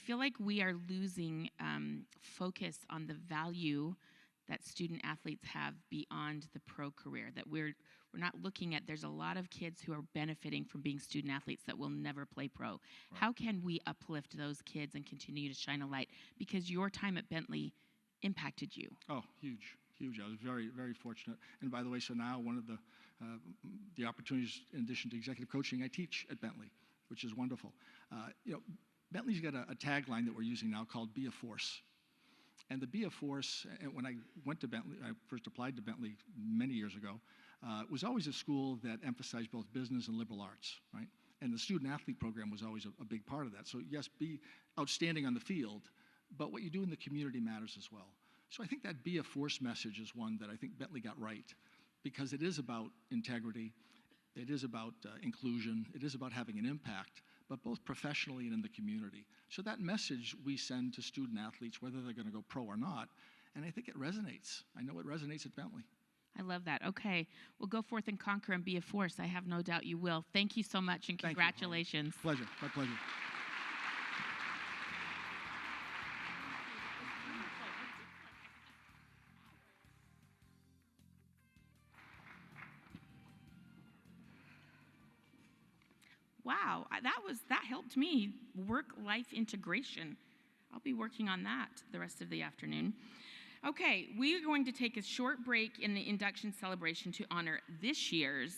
feel like we are losing focus on the value that student athletes have beyond the pro career, that we're not looking at. There's a lot of kids who are benefiting from being student athletes that will never play pro. Right. How can we uplift those kids and continue to shine a light? Because your time at Bentley impacted you. Oh, huge. Huge. I was very, very fortunate. And by the way, so now one of the opportunities, in addition to executive coaching, I teach at Bentley, which is wonderful. Bentley's got a tagline that we're using now called "Be a Force." And the Be a Force, and when I went to Bentley, I first applied to Bentley many years ago, it was always a school that emphasized both business and liberal arts, right? And the student athlete program was always a big part of that. So yes, be outstanding on the field, but what you do in the community matters as well. So I think that Be a Force message is one that I think Bentley got right, because it is about integrity, it is about inclusion, it is about having an impact, but both professionally and in the community. So that message we send to student athletes, whether they're going to go pro or not, and I think it resonates. I know it resonates at Bentley. I love that. Okay, well, go forth and conquer and be a force. I have no doubt you will. Thank you so much, and congratulations. Pleasure, my pleasure. Wow, that helped me. Work-life integration. I'll be working on that the rest of the afternoon. Okay, we are going to take a short break in the induction celebration to honor this year's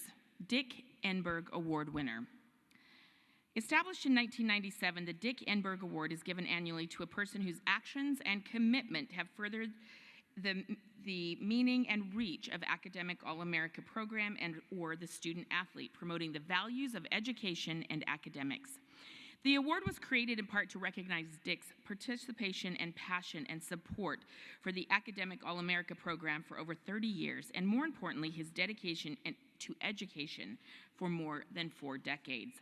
Dick Enberg Award winner. Established in 1997, the Dick Enberg Award is given annually to a person whose actions and commitment have furthered the meaning and reach of academic All-America program and or the student athlete, promoting the values of education and academics. The award was created in part to recognize Dick's participation and passion and support for the academic All-America program for over 30 years, and more importantly, his dedication to education for more than 4 decades.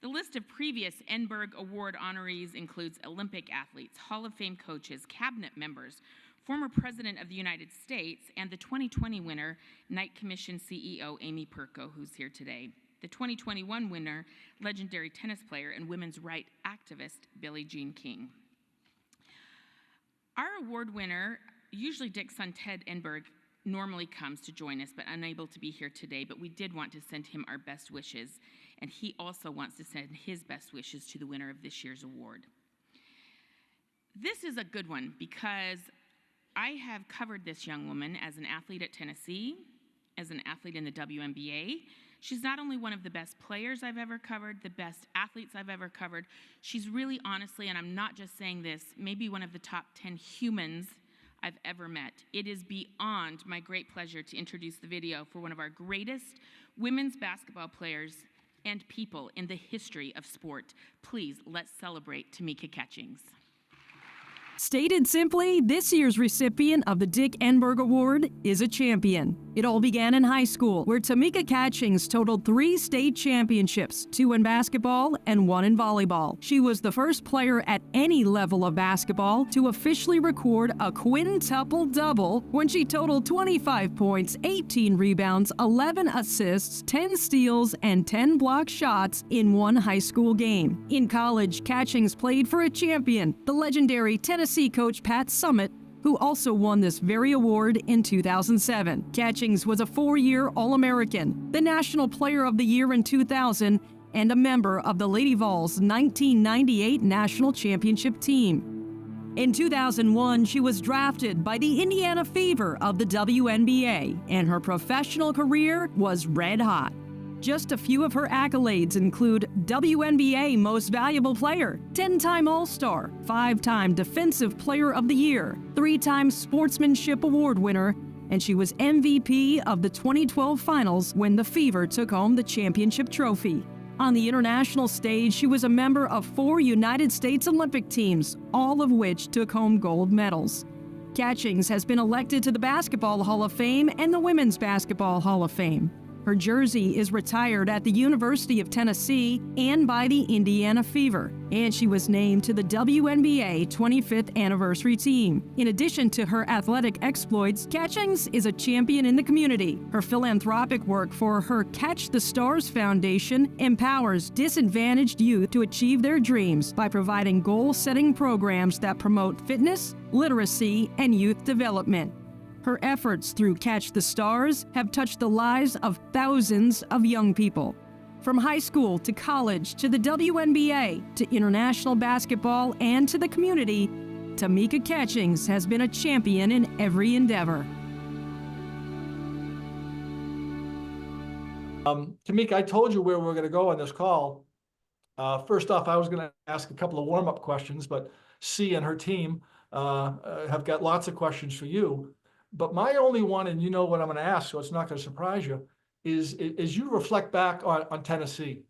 The list of previous Enberg Award honorees includes Olympic athletes, Hall of Fame coaches, cabinet members, former President of the United States, and the 2020 winner, Knight Commission CEO Amy Perko, who's here today. The 2021 winner, legendary tennis player and women's rights activist, Billie Jean King. Our award winner, usually Dick's son Ted Enberg, normally comes to join us, but unable to be here today, but we did want to send him our best wishes, and he also wants to send his best wishes to the winner of this year's award. This is a good one because I have covered this young woman as an athlete at Tennessee, as an athlete in the WNBA. She's not only one of the best players I've ever covered, the best athletes I've ever covered, she's really honestly, and I'm not just saying this, maybe one of the top 10 humans I've ever met. It is beyond my great pleasure to introduce the video for one of our greatest women's basketball players and people in the history of sport. Please, let's celebrate Tamika Catchings. Stated simply, this year's recipient of the Dick Enberg Award is a champion. It all began in high school, where Tamika Catchings totaled 3 state championships, 2 in basketball and 1 in volleyball. She was the first player at any level of basketball to officially record a quintuple double when she totaled 25 points, 18 rebounds, 11 assists, 10 steals, and 10 block shots in 1 high school game. In college, Catchings played for a champion, the legendary Tennessee coach Pat Summitt, who also won this very award in 2007. Catchings was a 4-year All-American, the National Player of the Year in 2000, and a member of the Lady Vols' 1998 National Championship team. In 2001, she was drafted by the Indiana Fever of the WNBA, and her professional career was red hot. Just a few of her accolades include WNBA Most Valuable Player, 10-time All-Star, 5-time Defensive Player of the Year, 3-time Sportsmanship Award winner, and she was MVP of the 2012 Finals when the Fever took home the championship trophy. On the international stage, she was a member of 4 United States Olympic teams, all of which took home gold medals. Catchings has been elected to the Basketball Hall of Fame and the Women's Basketball Hall of Fame. Her jersey is retired at the University of Tennessee and by the Indiana Fever, and she was named to the WNBA 25th anniversary team. In addition to her athletic exploits, Catchings is a champion in the community. Her philanthropic work for her Catch the Stars Foundation empowers disadvantaged youth to achieve their dreams by providing goal-setting programs that promote fitness, literacy, and youth development. Her efforts through Catch the Stars have touched the lives of thousands of young people. From high school to college to the WNBA to international basketball and to the community, Tamika Catchings has been a champion in every endeavor. Tamika, I told you where we were going to go on this call. First off, I was going to ask a couple of warm-up questions, but C and her team have got lots of questions for you. But my only one, and you know what I'm going to ask, so it's not going to surprise you, is you reflect back on Tennessee.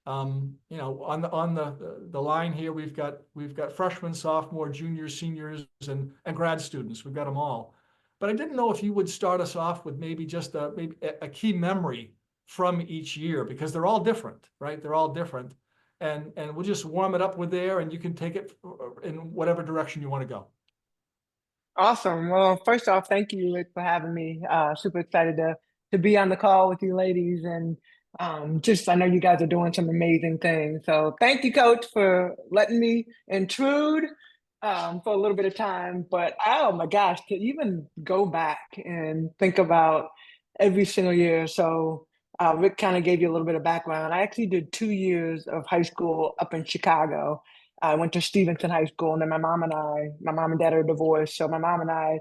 On the line here, we've got freshmen, sophomore, juniors, seniors, and grad students. We've got them all. But I didn't know if you would start us off with maybe just a key memory from each year, because they're all different, right? They're all different, and we'll just warm it up with there, and you can take it in whatever direction you want to go. Awesome. Well, first off, thank you, Rick, for having me. Super excited to be on the call with you ladies. And I know you guys are doing some amazing things. So thank you, Coach, for letting me intrude for a little bit of time. But oh my gosh, to even go back and think about every single year. So Rick kind of gave you a little bit of background. I actually did 2 years of high school up in Chicago. I went to Stevenson High School, and then my mom and dad are divorced. So my mom and I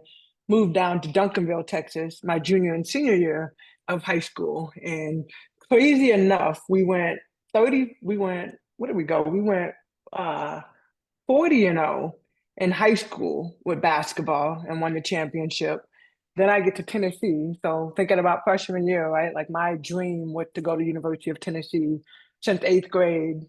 moved down to Duncanville, Texas, my junior and senior year of high school. And crazy enough, we went, where did we go? We went 40-0 in high school with basketball and won the championship. Then I get to Tennessee. So thinking about freshman year, right? Like my dream was to go to University of Tennessee since 8th grade.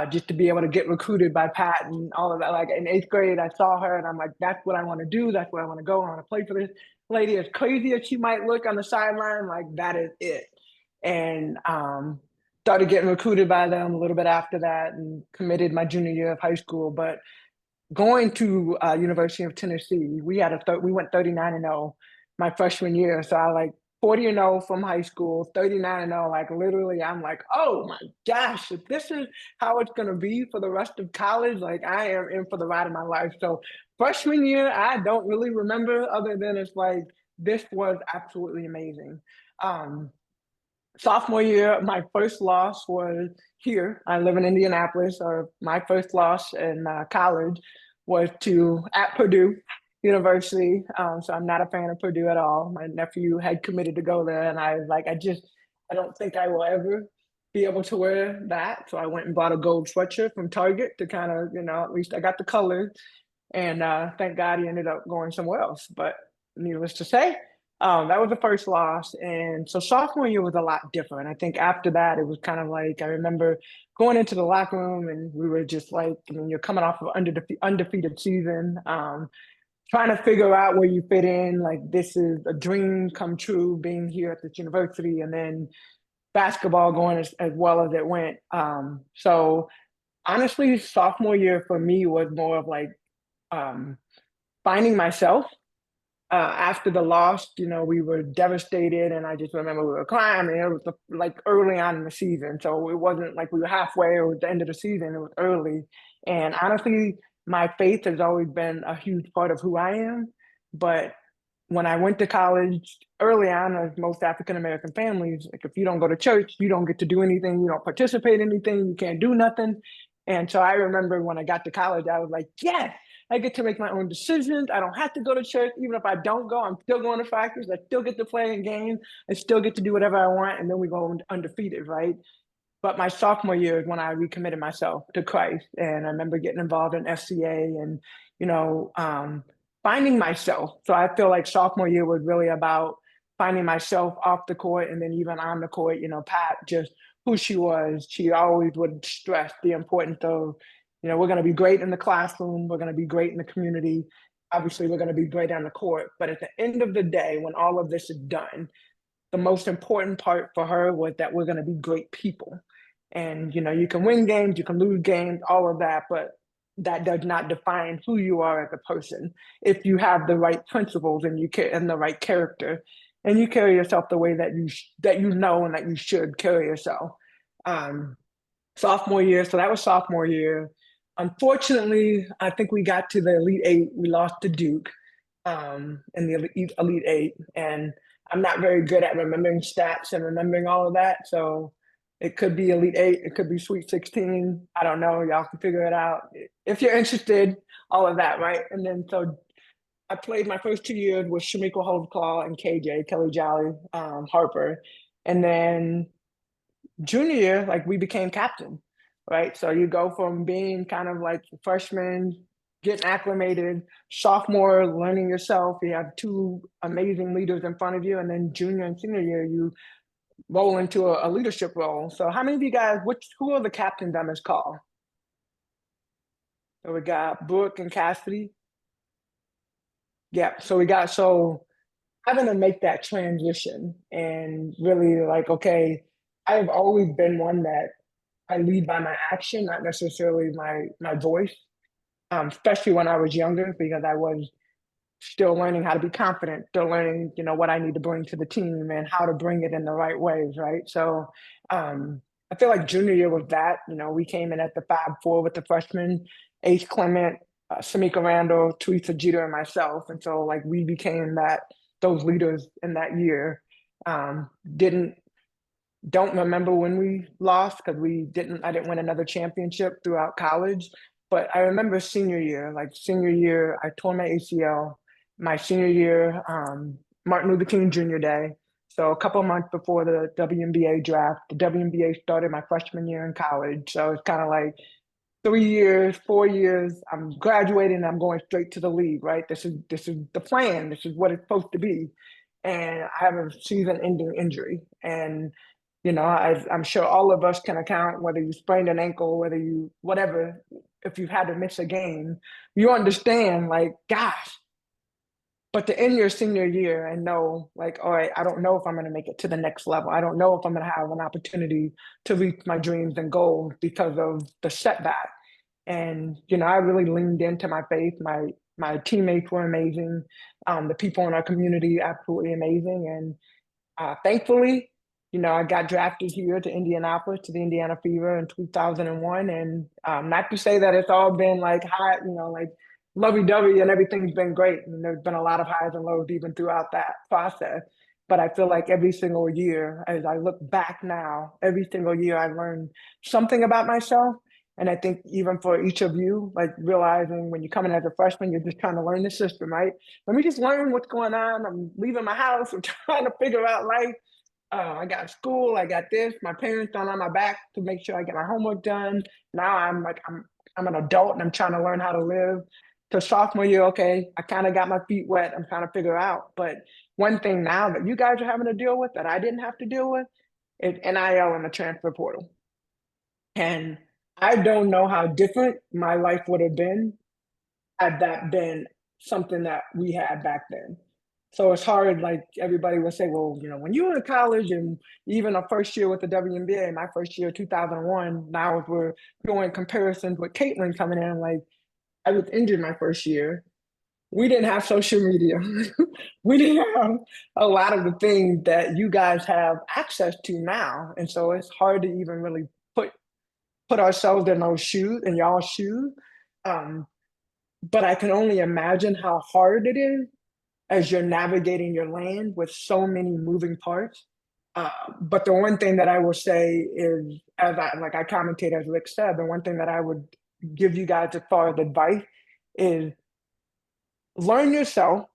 Just to be able to get recruited by Pat and all of that. Like in 8th grade, I saw her and I'm like, that's what I want to do. That's where I want to go. I want to play for this lady. As crazy as she might look on the sideline, like that is it. And started getting recruited by them a little bit after that and committed my junior year of high school. But going to University of Tennessee, we went 39-0 my freshman year. So I like 40-0 from high school, 39-0. Like literally, I'm like, oh my gosh, if this is how it's gonna be for the rest of college, like I am in for the ride of my life. So freshman year, I don't really remember other than it's like this was absolutely amazing. Sophomore year, my first loss was here. I live in Indianapolis, or my first loss in college was at Purdue University. So I'm not a fan of Purdue at all. My nephew had committed to go there, and I was like, I don't think I will ever be able to wear that. So I went and bought a gold sweatshirt from Target to kind of, at least I got the colors. And thank God he ended up going somewhere else. But needless to say, that was the first loss. And so sophomore year was a lot different. I think after that, it was kind of like, I remember going into the locker room and we were just like, you're coming off of undefeated season, trying to figure out where you fit in. Like, this is a dream come true being here at this university, and then basketball going as well as it went. So honestly, sophomore year for me was more of like finding myself. After the loss, we were devastated, and I just remember we were crying. It was like early on in the season, so it wasn't like we were halfway or at the end of the season. It was early, and honestly, my faith has always been a huge part of who I am. But when I went to college early on, as most African American families, like if you don't go to church, you don't get to do anything. You don't participate in anything. You can't do nothing. And so I remember when I got to college, I was like, yes. I get to make my own decisions. I don't have to go to church. Even if I don't go, I'm still going to practice. I still get to play in games. I still get to do whatever I want. And then we go undefeated, right? But my sophomore year is when I recommitted myself to Christ. And I remember getting involved in FCA and, finding myself. So I feel like sophomore year was really about finding myself off the court, and then even on the court. Pat, just who she was, she always would stress the importance of, we're going to be great in the classroom. We're going to be great in the community. Obviously, we're going to be great on the court. But at the end of the day, when all of this is done, the most important part for her was that we're going to be great people. And, you can win games, you can lose games, all of that, but that does not define who you are as a person. If you have the right principles and and the right character, and you carry yourself the way that you know and that you should carry yourself. Um, Sophomore year, so that was sophomore year. Unfortunately, I think we got to the Elite Eight. We lost to Duke in the Elite Eight, and I'm not very good at remembering stats and remembering all of that. So it could be Elite Eight, it could be Sweet 16. I don't know. Y'all can figure it out if you're interested. All of that, right? And then so I played my first 2 years with Shamika Holdclaw and KJ Kelly Jolly Harper, and then junior year, like we became captain, right? So you go from being kind of like freshman, getting acclimated, sophomore, learning yourself. You have two amazing leaders in front of you, and then junior and senior year, you roll into a leadership role. So how many of you guys? Who are the captains on this call? So we got Brooke and Cassidy. Yeah. So having to make that transition and really like, okay, I've always been one that I lead by my action, not necessarily my voice. Especially when I was younger, because I was still learning how to be confident, still learning, what I need to bring to the team and how to bring it in the right ways, right? So I feel like junior year was that. We came in at the 5-4 with the freshmen, Ace Clement, Samika Randall, Teresa Jeter, and myself, and so like we became those leaders in that year. Didn't don't remember when we lost because I didn't win another championship throughout college. But I remember senior year, I tore my ACL. My senior year, Martin Luther King Jr. Day. So a couple of months before the WNBA draft, the WNBA started my freshman year in college. So it's kind of like 3 years, 4 years. I'm graduating. I'm going straight to the league, right? This is the plan. This is what it's supposed to be. And I have a season-ending injury, and I'm sure all of us can account whether you sprained an ankle, whether you whatever. If you've had to miss a game, you understand, like, gosh. But to end your senior year and know, like, all right, I don't know if I'm going to make it to the next level. I don't know if I'm going to have an opportunity to reach my dreams and goals because of the setback. And I really leaned into my faith. My teammates were amazing. The people in our community absolutely amazing. And thankfully, I got drafted here to Indianapolis to the Indiana Fever in 2001. And not to say that it's all been like high, like lovey-dovey and everything's been great. And there's been a lot of highs and lows even throughout that process. But I feel like every single year, as I look back now, every single year I learned something about myself. And I think even for each of you, like realizing when you come in as a freshman, you're just trying to learn the system, right? Let me just learn what's going on. I'm leaving my house. I'm trying to figure out life. I got school. I got this. My parents are on my back to make sure I get my homework done. Now I'm an adult and I'm trying to learn how to live. So sophomore year, okay, I kind of got my feet wet. I'm trying to figure out. But one thing now that you guys are having to deal with that I didn't have to deal with is NIL and the transfer portal. And I don't know how different my life would have been had that been something that we had back then. So it's hard, like everybody will say, well, when you were in college and even a first year with the WNBA, my first year, 2001, now if we're doing comparisons with Caitlin coming in, like I was injured my first year. We didn't have social media. We didn't have a lot of the things that you guys have access to now. And so it's hard to even really put ourselves in those shoes, in y'all's shoes. But I can only imagine how hard it is as you're navigating your land with so many moving parts. But the one thing that I will say is, as I commentate, as Rick said, the one thing that I would give you guys as far as advice is learn yourself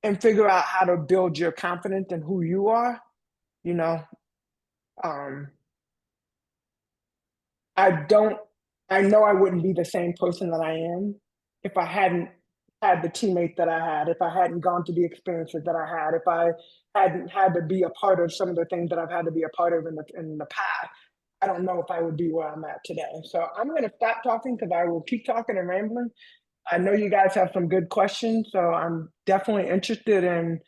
and figure out how to build your confidence in who you are. Um, I know I wouldn't be the same person that I am if I hadn't had the teammates that I had, if I hadn't gone through the experiences that I had, if I hadn't had to be a part of some of the things that I've had to be a part of in the past. I don't know if I would be where I'm at today. So I'm going to stop talking because I will keep talking and rambling. I know you guys have some good questions, so I'm definitely interested in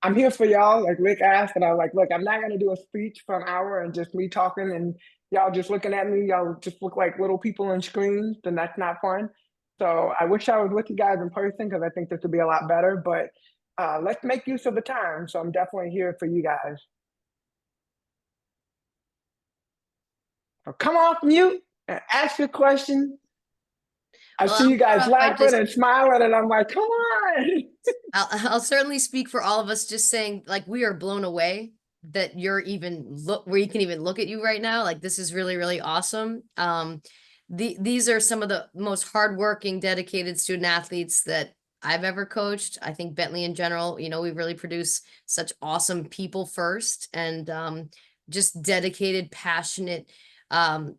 I'm here for y'all. Like Rick asked, and I was like, look, I'm not gonna do a speech for an hour and just me talking and y'all just looking at me. Y'all just look like little people on screens, then that's not fun. So I wish I was with you guys in person because I think this would be a lot better. But let's make use of the time. So I'm definitely here for you guys. So come off mute and ask your question. I Well, see you guys I laughing just and smiling, and I'm like, come on. I'll certainly speak for all of us, just saying, like, we are blown away that you're even look where you can even look at you right now. Like, this is really, really awesome. These are some of the most hardworking, dedicated student athletes that I've ever coached. I think Bentley in general, you know, we really produce such awesome people first, and just dedicated, passionate, um,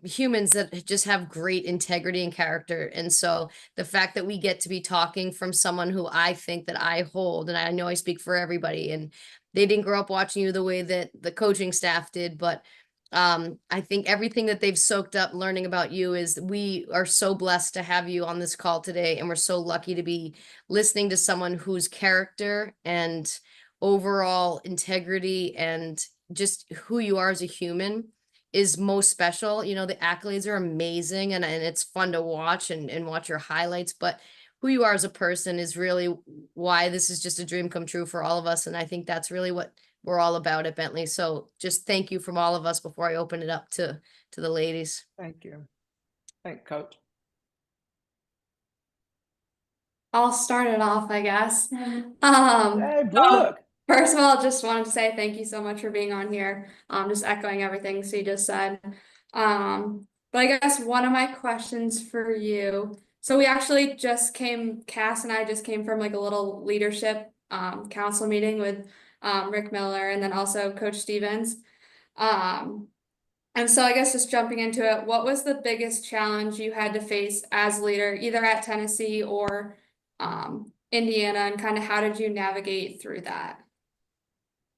humans that just have great integrity and character. And so the fact that we get to be talking from someone who I think that I hold, and I know I speak for everybody, and they didn't grow up watching you the way that the coaching staff did, but I think everything that they've soaked up learning about you is, we are so blessed to have you on this call today, and we're so lucky to be listening to someone whose character and overall integrity and just who you are as a human is most special. You know, the accolades are amazing, and it's fun to watch and watch your highlights, but who you are as a person is really why this is just a dream come true for all of us. And I think that's really what we're all about at Bentley. So just thank you from all of us before I open it up to the ladies. Thank you. Thank Coach. I'll start it off, I guess. Hey, Brooke. First of all, just wanted to say thank you so much for being on here. Just echoing everything she just said. But I guess one of my questions for you. So we actually just came, Cass and I just came from like a little leadership council meeting with Rick Miller and then also Coach Stevens. And so I guess just jumping into it, what was the biggest challenge you had to face as leader, either at Tennessee or Indiana, and kind of how did you navigate through that?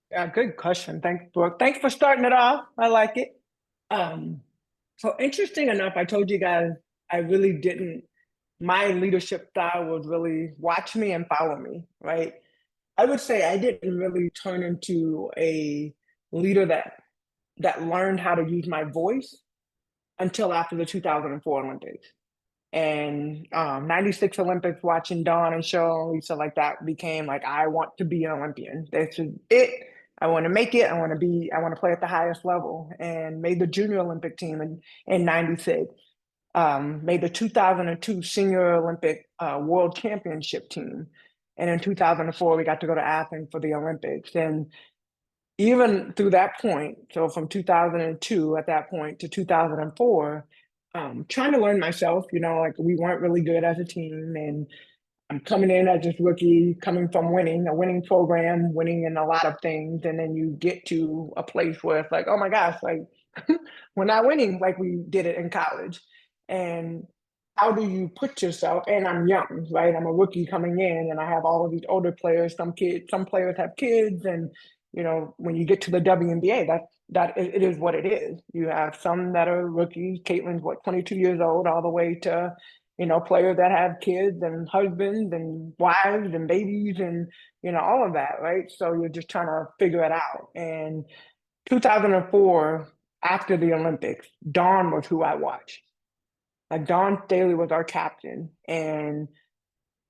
Yeah, good question. Thanks, Brooke. Thanks for starting it off. I like it. So interesting enough, I told you guys I really didn't. My leadership style was really watch me and follow me, right? I would say I didn't really turn into a leader that learned how to use my voice until after the 2004 Olympics. And 96 Olympics, watching Dawn and Cheryl and Lisa, like that became like, I want to be an Olympian. This is it. I want to make it. I want to play at the highest level, and made the junior Olympic team in 96. Made the 2002 Senior Olympic World Championship team. And in 2004, we got to go to Athens for the Olympics. And even through that point, so from 2002 at that point to 2004, trying to learn myself, like we weren't really good as a team. And I'm coming in as this rookie, coming from a winning program, winning in a lot of things. And then you get to a place where it's like, oh my gosh, like we're not winning like we did it in college. And how do you put yourself, and I'm young, right? I'm a rookie coming in and I have all of these older players, some players have kids. And, when you get to the WNBA, it is what it is. You have some that are rookies. Caitlin's 22 years old, all the way to, players that have kids and husbands and wives and babies and, all of that, right? So you're just trying to figure it out. And 2004, after the Olympics, Dawn was who I watched. Like Dawn Staley was our captain, and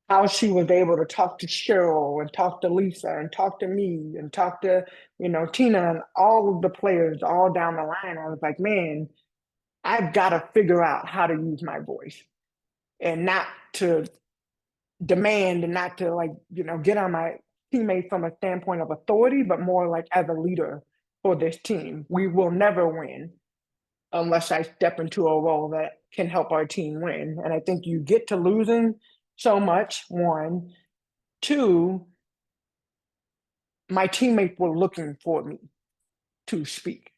how she was able to talk to Cheryl and talk to Lisa and talk to me and talk to, Tina and all of the players all down the line. I was like, man, I've got to figure out how to use my voice, and not to demand and not to get on my teammates from a standpoint of authority, but more like as a leader for this team. We will never win unless I step into a role that can help our team win. And I think you get to losing so much, one. Two, my teammates were looking for me to speak.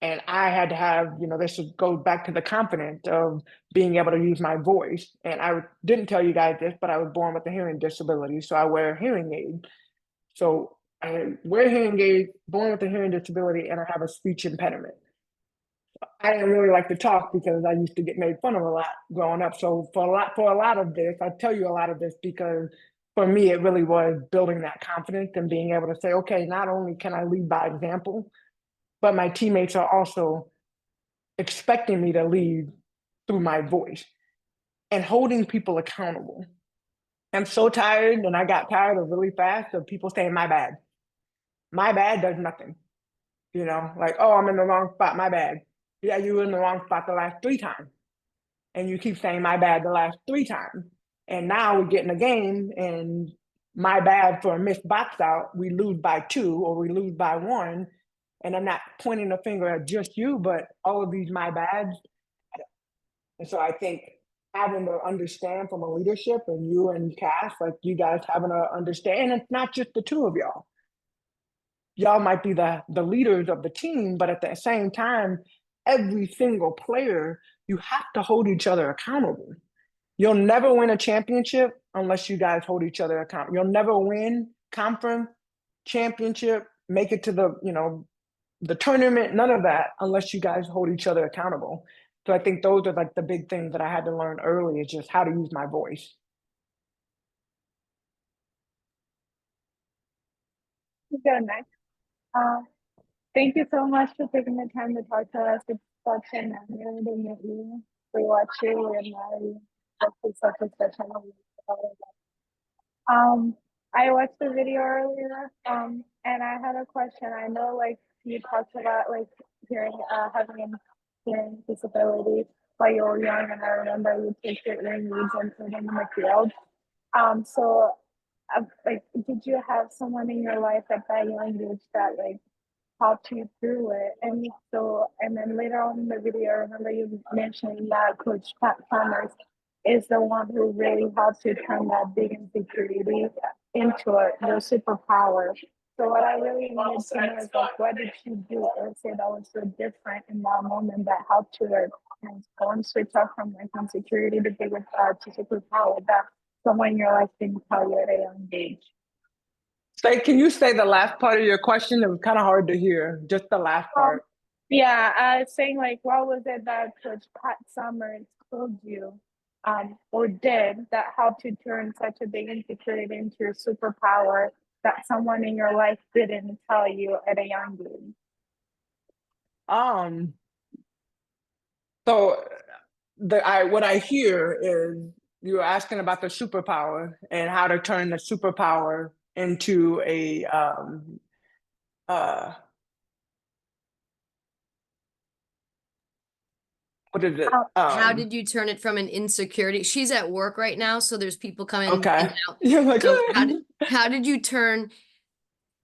And I had to have, this goes back to the confidence of being able to use my voice. And I didn't tell you guys this, but I was born with a hearing disability. So I wear a hearing aid. So I wear a hearing aid, born with a hearing disability, and I have a speech impediment. I didn't really like to talk because I used to get made fun of a lot growing up. So for a lot of this, I tell you a lot of this because for me, it really was building that confidence and being able to say, okay, not only can I lead by example, but my teammates are also expecting me to lead through my voice and holding people accountable. I'm so tired, and I got tired of really fast of people saying my bad. My bad does nothing. You know, like, oh, I'm in the wrong spot, my bad. Yeah, you were in the wrong spot the last 3 times. And you keep saying my bad the last 3 times. And now we get in a game and my bad for a missed box out, we lose by 2 or we lose by 1. And I'm not pointing the finger at just you, but all of these my bads. And so I think having to understand from a leadership, and you and Cass, like you guys having to understand, and it's not just the two of y'all. Y'all might be the leaders of the team, but at the same time, every single player, you have to hold each other accountable. You'll never win a championship unless you guys hold each other accountable. You'll never win conference championship, make it to the tournament, none of that unless you guys hold each other accountable. So I think those are like the big things that I had to learn early, is just how to use my voice. Go next. Thank you so much for taking the time to talk to us. It's such an honor to meet you. We watch you, we admire you. This is such a special moment. I watched the video earlier, and I had a question. I know, like, you talked about, like, hearing, having a hearing disability while you were young, and I remember you took your hearing aids and put them in the field. So, like, did you have someone in your life at that young age that, like, helped you through it? And so, and then later on in the video, I remember you mentioning that Coach Pat Summers is the one who really helps you turn that big insecurity into your superpower. So what I really wanted to know is, like, what did you do or say that was so different in that moment that helped you, like, transform, switch up from, like, insecurity to bigger to superpower that someone in your life didn't tell you at a young age? Can you say the last part of your question? It was kind of hard to hear, just the last part. Yeah, I was saying, like, what was it that Coach Pat Summers told you, or did, that helped you turn such a big insecurity into your superpower that someone in your life didn't tell you at a young age? Um, so what I hear is you're asking about the superpower and how to turn the superpower into a uh what is it? How did you turn it from an insecurity? She's at work right now, so there's people coming in Okay. and out. Yeah, like, So how did you turn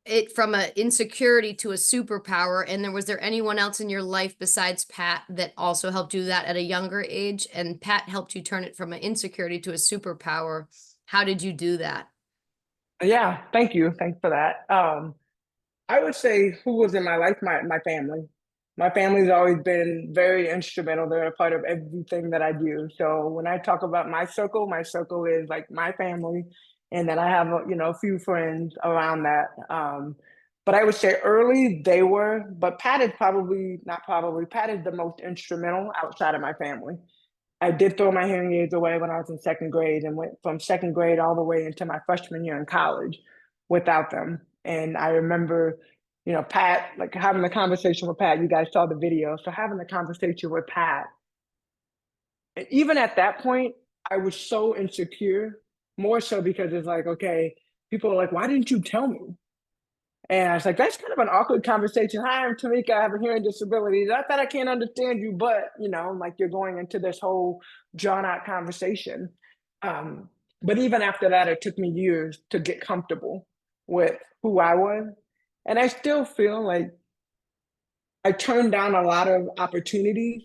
it from an insecurity to a superpower? And then was there anyone else in your life besides Pat that also helped do that at a younger age? And Pat helped you turn it from an insecurity to a superpower. How did you do that? yeah, thank you. Thanks for that. I would say who was in my life, my family. My family's always been very instrumental. They're a part of everything that I do. So when I talk about my circle is like my family, and then I have a few friends around that. But I would say early they were, but Pat is probably not probably. Pat is the most instrumental outside of my family. I did throw my hearing aids away when I was in second grade, and went from second grade all the way into my freshman year in college without them. And I remember, Pat, like having the conversation with Pat, you guys saw the video. So having the conversation with Pat, and even at that point, I was so insecure, more so because it's like, okay, people are like, why didn't you tell me? And I was like, that's kind of an awkward conversation. Hi, I'm Tamika. I have a hearing disability. Not that I can't understand you, but like you're going into this whole drawn out conversation. But even after that, it took me years to get comfortable with who I was. And I still feel like I turned down a lot of opportunities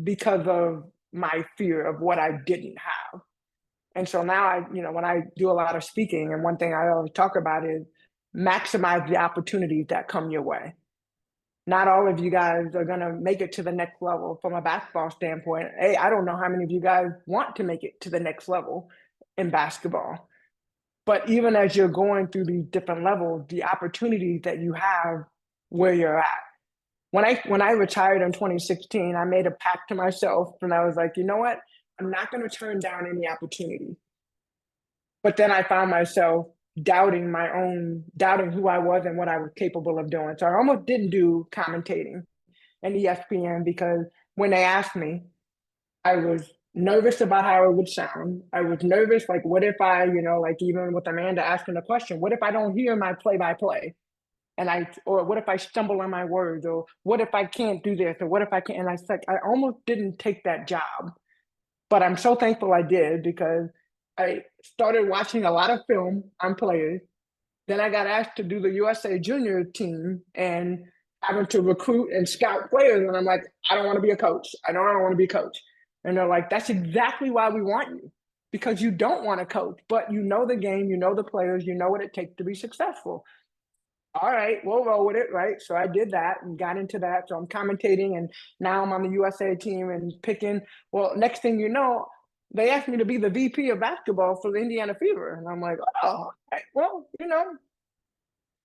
because of my fear of what I didn't have. And so now when I do a lot of speaking, and one thing I always talk about is maximize the opportunities that come your way. Not all of you guys are going to make it to the next level from a basketball standpoint. Hey, I don't know how many of you guys want to make it to the next level in basketball. But even as you're going through these different levels, the opportunities that you have where you're at. When I retired in 2016, I made a pact to myself, and I was like, you know what? I'm not going to turn down any opportunity. But then I found myself doubting who I was and what I was capable of doing. So I almost didn't do commentating and ESPN because when they asked me, I was nervous about how it would sound. I was nervous, like, what if I, like even with Amanda asking the question, what if I don't hear my play by play? Or what if I stumble on my words? Or what if I can't do this? Or what if I can't? And I almost didn't take that job. But I'm so thankful I did because I started watching a lot of film on players. Then I got asked to do the USA junior team and having to recruit and scout players. And I'm like, I don't want to be a coach. I don't want to be a coach. And they're like, that's exactly why we want you, because you don't want to coach, but you know the game, you know the players, you know what it takes to be successful. All right, we'll roll with it, right? So I did that and got into that. So I'm commentating, and now I'm on the USA team and picking. Well, next thing you know, they asked me to be the VP of basketball for the Indiana Fever, and I'm like, oh, right, well,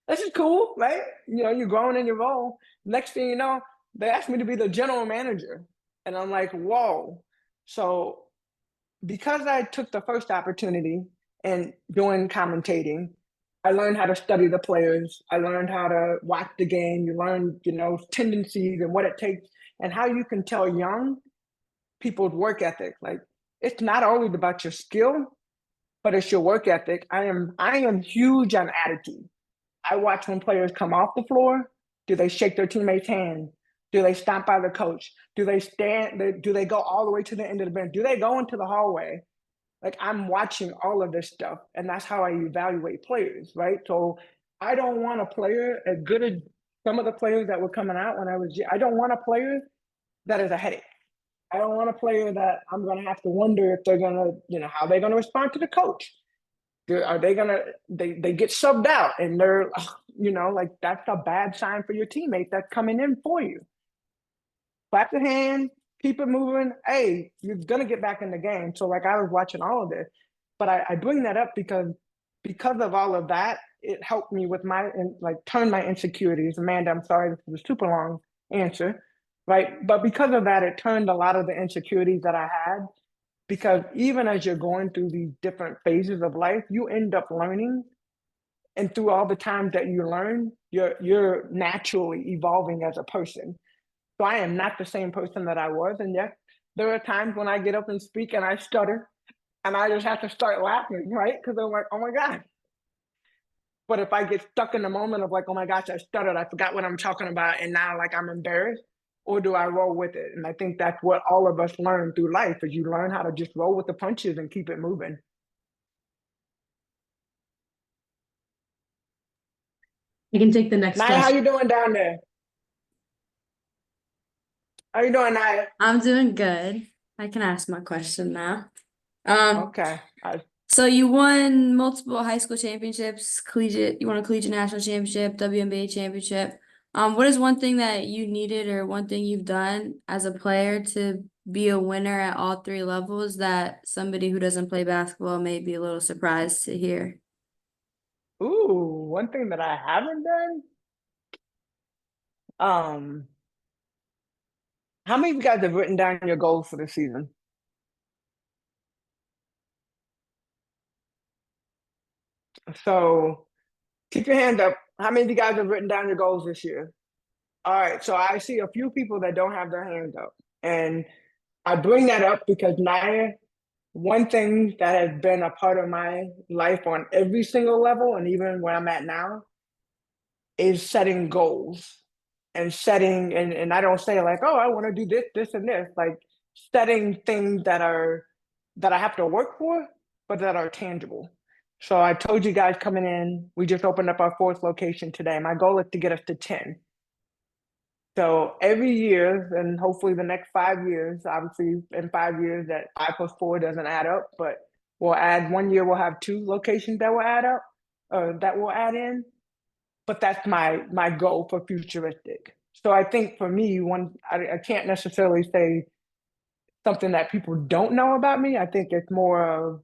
this is cool, right? You're growing in your role. Next thing you know, they asked me to be the general manager, and I'm like, whoa. So because I took the first opportunity and doing commentating, I learned how to study the players. I learned how to watch the game. You learn, tendencies and what it takes and how you can tell young people's work ethic. Like it's not always about your skill, but it's your work ethic. I am huge on attitude. I watch when players come off the floor. Do they shake their teammate's hand? Do they stop by the coach? Do they stand? Do they go all the way to the end of the bench? Do they go into the hallway? Like I'm watching all of this stuff, and that's how I evaluate players, right? So I don't want a player as good as some of the players that were coming out when I was. I don't want a player that is a headache. I don't want a player that I'm going to have to wonder if they're going to, how they're going to respond to the coach. Are they going to, they get subbed out and they're, like that's a bad sign for your teammate that's coming in for you. Clap your hand, keep it moving. Hey, you're going to get back in the game. So like I was watching all of this, but I bring that up because of all of that, it helped me with turn my insecurities. Amanda, I'm sorry, this was a super long answer, right? But because of that, it turned a lot of the insecurities that I had, because even as you're going through these different phases of life, you end up learning. And through all the times that you learn, you're naturally evolving as a person. So I am not the same person that I was. And yes, there are times when I get up and speak and I stutter and I just have to start laughing, right? Because I'm like, oh my God. But if I get stuck in the moment of like, oh my gosh, I stuttered, I forgot what I'm talking about, and now like I'm embarrassed, or do I roll with it? And I think that's what all of us learn through life is you learn how to just roll with the punches and keep it moving. You can take the next Naya, how question. you doing down there? How you doing, Naya? I'm doing good. I can ask my question now. Um, Okay. so you won multiple high school championships, you won a collegiate national championship, WNBA championship. What is one thing that you needed or one thing you've done as a player to be a winner at all three levels that somebody who doesn't play basketball may be a little surprised to hear? Ooh, one thing that I haven't done. How many of you guys have written down your goals for the season? So keep your hand up. How many of you guys have written down your goals this year? All right, so I see a few people that don't have their hands up. And I bring that up because Naya, one thing that has been a part of my life on every single level, and even where I'm at now, is setting goals and and I don't say like, oh, I want to do this, and this, like setting things that I have to work for, but that are tangible. So I told you guys coming in, we just opened up our 4th location today. My goal is to get us to 10. So every year, and hopefully the next 5 years, obviously in 5 years that 5 plus 4 doesn't add up, but we'll add 1 year, we'll have 2 locations that will add up, or that will add in. But that's my goal for futuristic. So I think for me, I can't necessarily say something that people don't know about me. I think it's more of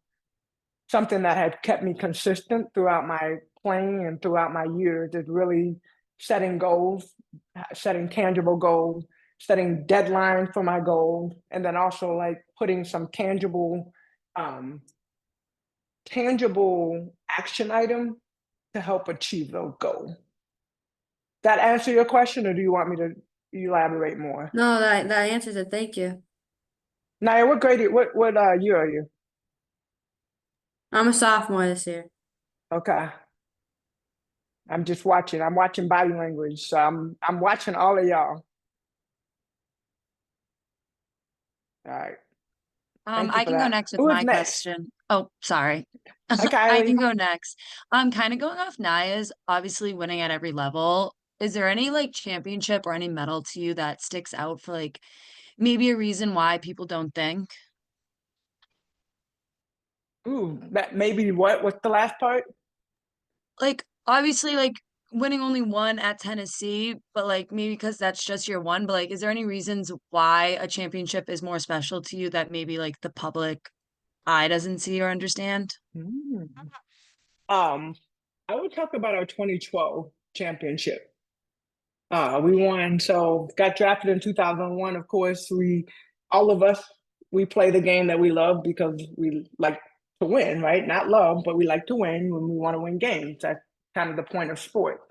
something that has kept me consistent throughout my playing and throughout my years is really setting goals, setting tangible goals, setting deadlines for my goals, and then also like putting some tangible tangible action item to help achieve the goal. That answer your question, or do you want me to elaborate more? No, that answers it. Thank you. Naya, what grade? What year are you? I'm a sophomore this year. Okay. I'm just watching. I'm watching body language. So I'm watching all of y'all. All right. Thank you I for can go that. next with Who is my next? question. Oh, sorry. Hi, I can Kylie. go next. Kind of going off Naya's, obviously winning at every level. Is there any like championship or any medal to you that sticks out for like maybe a reason why people don't think? Ooh, that maybe what? What's the last part? Like obviously like winning only one at Tennessee, but like maybe because that's just your one, but like is there any reasons why a championship is more special to you that maybe like the public eye doesn't see or understand? Mm. Um, I would talk about our 2012 championship. We won, so got drafted in 2001. Of course, all of us, we play the game that we love because we like to win, right? Not love, but we like to win when we want to win games. That's kind of the point of sport.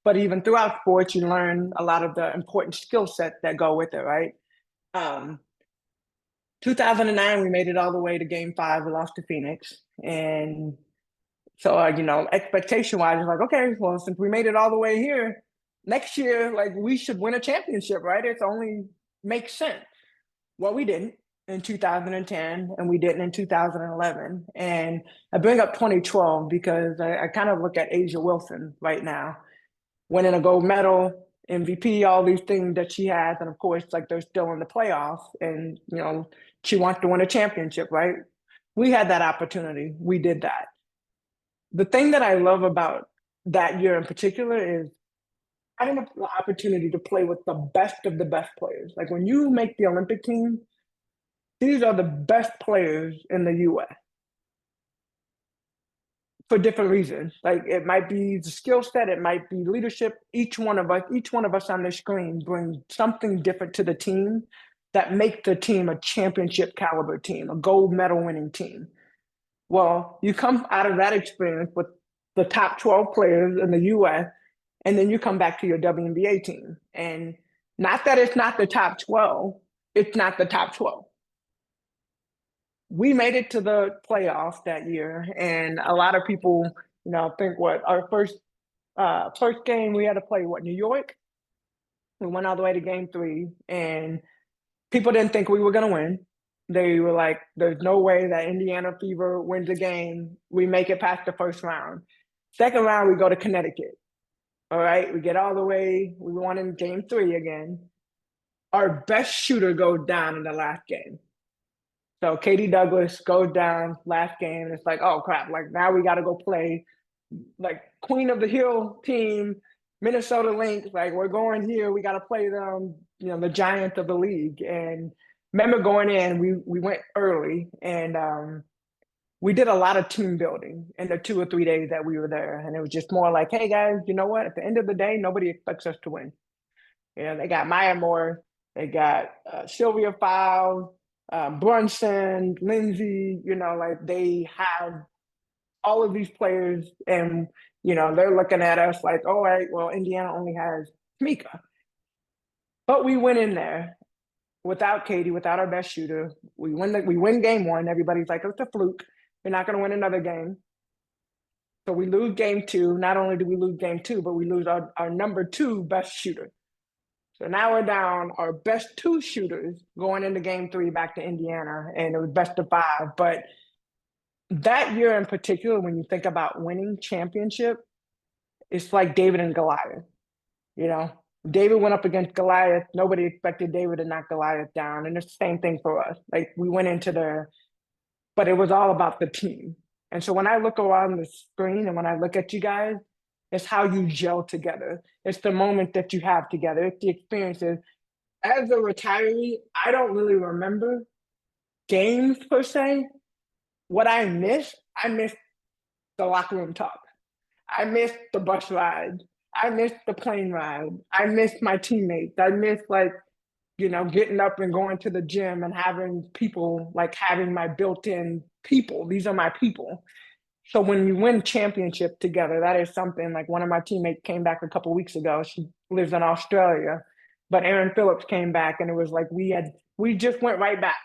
But even throughout sports, you learn a lot of the important skill sets that go with it, right? Um, 2009, we made it all the way to Game 5. We lost to Phoenix, and so, expectation wise, it's like, okay, well, since we made it all the way here, next year, like, we should win a championship, right? It's only makes sense. Well, we didn't in 2010, and we didn't in 2011. And I bring up 2012 because I kind of look at Asia Wilson right now, winning a gold medal, MVP, all these things that she has. And of course, like, they're still in the playoffs, and, she wants to win a championship, right? We had that opportunity. We did that. The thing that I love about that year in particular is having the opportunity to play with the best of the best players. Like, when you make the Olympic team, these are the best players in the US for different reasons. Like, it might be the skill set, it might be leadership. Each one of us on the screen brings something different to the team that make the team a championship caliber team, a gold medal winning team. Well, you come out of that experience with the top 12 players in the US, and then you come back to your WNBA team. And not that it's not the top 12, it's not the top 12. We made it to the playoffs that year, and a lot of people, think what our first game we had to play New York. We went all the way to game 3, and people didn't think we were going to win. They were like, there's no way that Indiana Fever wins a game. We make it past the first round. Second round, we go to Connecticut. All right, we get all the way. We won in game 3 again. Our best shooter goes down in the last game. So Katie Douglas goes down last game. And it's like, oh crap, like, now we got to go play like Queen of the Hill team, Minnesota Lynx. Like, we're going here. We got to play them, the giant of the league. And remember going in, we went early, and we did a lot of team building in the 2 or 3 days that we were there. And it was just more like, hey guys, you know what? At the end of the day, nobody expects us to win. They got Maya Moore, they got Sylvia Fowles, Brunson, Lindsay, like, they have all of these players, and, they're looking at us like, all right, well, Indiana only has Tamika. But we went in there without Katie, without our best shooter. We win game 1. Everybody's like, it's a fluke. You're not going to win another game. So we lose game 2. Not only do we lose game 2, but we lose our number 2 best shooter. So now we're down our best 2 shooters going into game 3 back to Indiana, and it was best of 5. But that year in particular, when you think about winning championship, it's like David and Goliath. David went up against Goliath. Nobody expected David to knock Goliath down. And it's the same thing for us. Like, we went into but it was all about the team. And so when I look around the screen and when I look at you guys, it's how you gel together. It's the moment that you have together. It's the experiences. As a retiree, I don't really remember games per se. What I miss the locker room talk. I miss the bus ride. I miss the plane ride. I miss my teammates. I miss, like, getting up and going to the gym and having people, like, having my built-in people. These are my people. So when you win championship together, that is something. Like one of my teammates came back a couple weeks ago. She lives in Australia, but Erin Phillips came back, and it was like we just went right back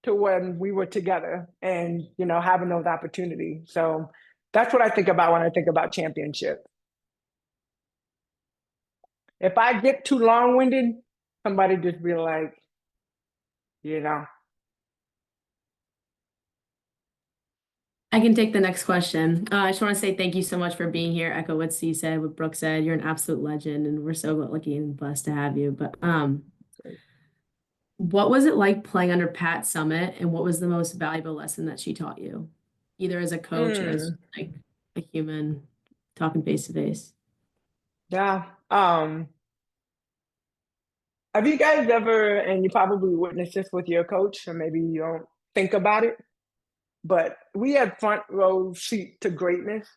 to when we were together, and having those opportunities. So that's what I think about when I think about championship. If I get too long winded, somebody just be like, you know. I can take the next question. I just want to say thank you so much for being here. Echo what C said, what Brooke said. You're an absolute legend, and we're so lucky and blessed to have you. But what was it like playing under Pat Summit, and what was the most valuable lesson that she taught you, either as a coach or as like a human talking face to face? Yeah. Have you guys ever, and you probably witnessed this with your coach, or maybe you don't think about it, but we had front row seat to greatness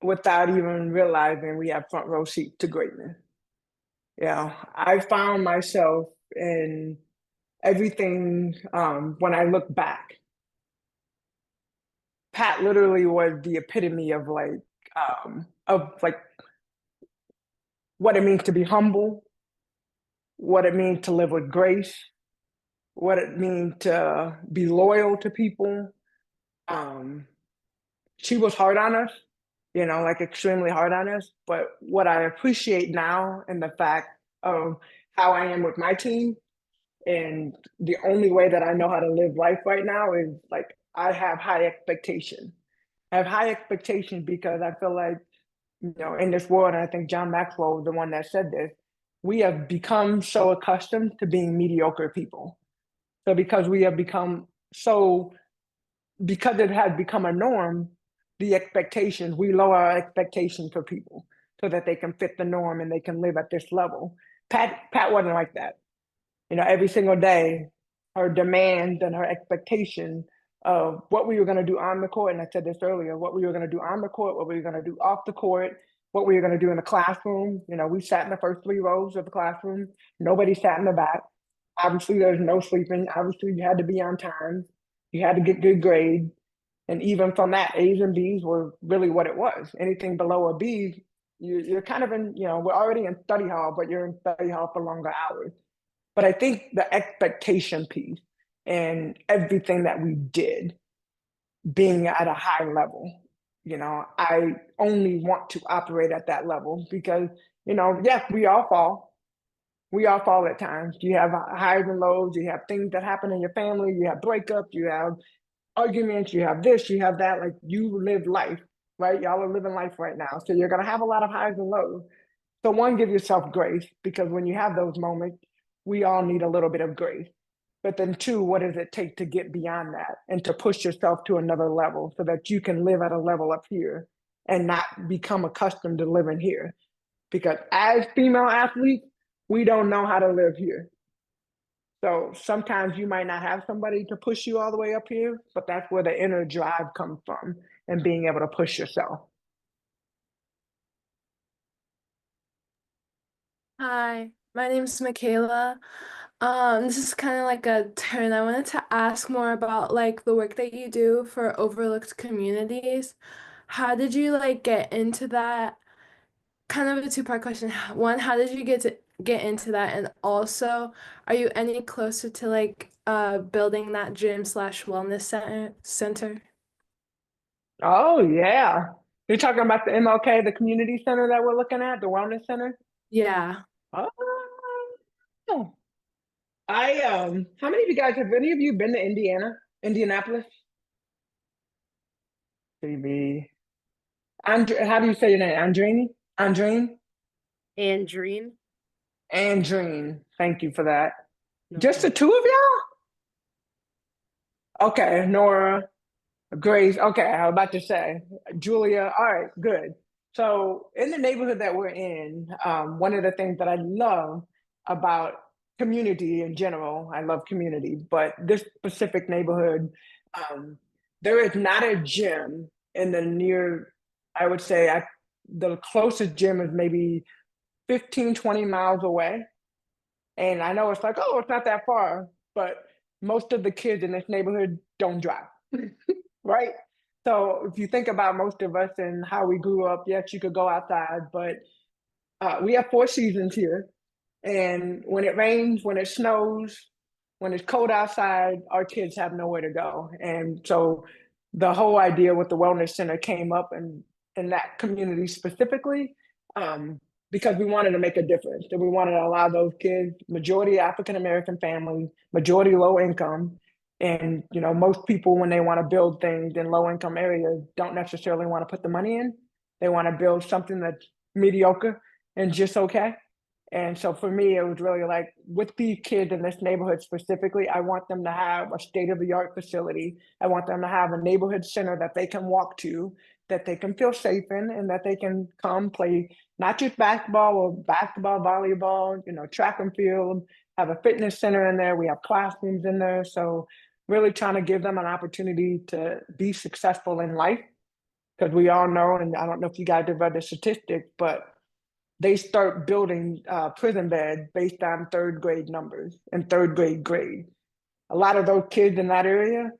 without even realizing we have front row seat to greatness. Yeah, I found myself in everything when I look back. Pat literally was the epitome of like what it means to be humble, what it means to live with grace, what it means to be loyal to people. She was hard on us, like extremely hard on us. But what I appreciate now in the fact of how I am with my team, and the only way that I know how to live life right now is like I have high expectations. I have high expectations because I feel like, in this world, and I think John Maxwell was the one that said this, we have become so accustomed to being mediocre people. So because we have become so, because it has become a norm, the expectations, we lower our expectations for people so that they can fit the norm and they can live at this level. Pat wasn't like that. Every single day, her demands and her expectation of what we were going to do on the court, and I said this earlier, what we were going to do on the court, what we were going to do off the court, what we were going to do in the classroom. We sat in the first 3 rows of the classroom. Nobody sat in the back. Obviously, there's no sleeping. Obviously, you had to be on time. You had to get good grades. And even from that, A's and B's were really what it was. Anything below a B, you're kind of in, we're already in study hall, but you're in study hall for longer hours. But I think the expectation piece and everything that we did being at a high level, I only want to operate at that level because, yes, we all fall. We all fall at times. You have highs and lows. You have things that happen in your family. You have breakups. You have arguments. You have this. You have that. Like you live life, right? Y'all are living life right now. So you're going to have a lot of highs and lows. So one, give yourself grace because when you have those moments, we all need a little bit of grace. But then two, what does it take to get beyond that and to push yourself to another level so that you can live at a level up here and not become accustomed to living here? Because as female athletes, we don't know how to live here. So sometimes you might not have somebody to push you all the way up here, but that's where the inner drive comes from and being able to push yourself. Hi, my name is Michaela. This is kind of like a turn. I wanted to ask more about like the work that you do for overlooked communities. How did you like get into that? Kind of a two-part question. One, how did you get into that? And also, are you any closer to like building that gym slash wellness center? Oh, yeah. You're talking about the MLK, the community center that we're looking at, the wellness center? Yeah. Oh, how many of you guys, have any of you been to Indianapolis? Maybe. How do you say your name? Andrini? Andrine? Andreen. Andrine. Thank you for that. No Just the problem. two of y'all? Okay, Nora, Grace. Okay, I was about to say Julia. All right, good. So in the neighborhood that we're in, one of the things that I love about community in general, I love community, but this specific neighborhood, there is not a gym in the near, I would say the closest gym is maybe 15, 20 miles away. And I know it's like, oh, it's not that far, but most of the kids in this neighborhood don't drive, right? So if you think about most of us and how we grew up, yes, you could go outside, but we have 4 seasons here. And when it rains, when it snows, when it's cold outside, our kids have nowhere to go. And so the whole idea with the wellness center came up in that community specifically, um, because we wanted to make a difference. And we wanted to allow those kids, majority African American families, majority low income. And most people when they want to build things in low income areas don't necessarily want to put the money in. They want to build something that's mediocre and just okay. And so for me, it was really like with these kids in this neighborhood specifically, I want them to have a state of the art facility. I want them to have a neighborhood center that they can walk to, that they can feel safe in, and that they can come play not just basketball or basketball, volleyball, track and field, have a fitness center in there. We have classrooms in there. So really trying to give them an opportunity to be successful in life. Because we all know, and I don't know if you guys have read the statistics, but they start building prison beds based on third grade numbers and third grade grade. A lot of those kids in that area,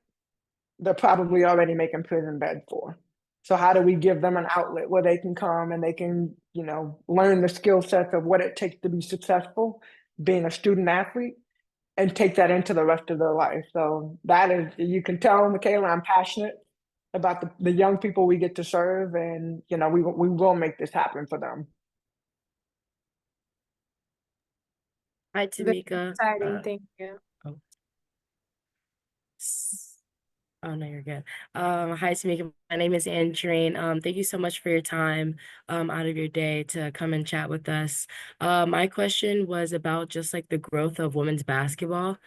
they're probably already making prison beds for. So how do we give them an outlet where they can come and they can, learn the skill sets of what it takes to be successful, being a student athlete, and take that into the rest of their life. So that is, you can tell, Michaela, I'm passionate about the young people we get to serve, and we will make this happen for them. Hi, Very Tamika. exciting. Thank you. Oh, oh, no, you're good. Hi, Tamika. My name is Andreen. Thank you so much for your time out of your day to come and chat with us. My question was about just like the growth of women's basketball.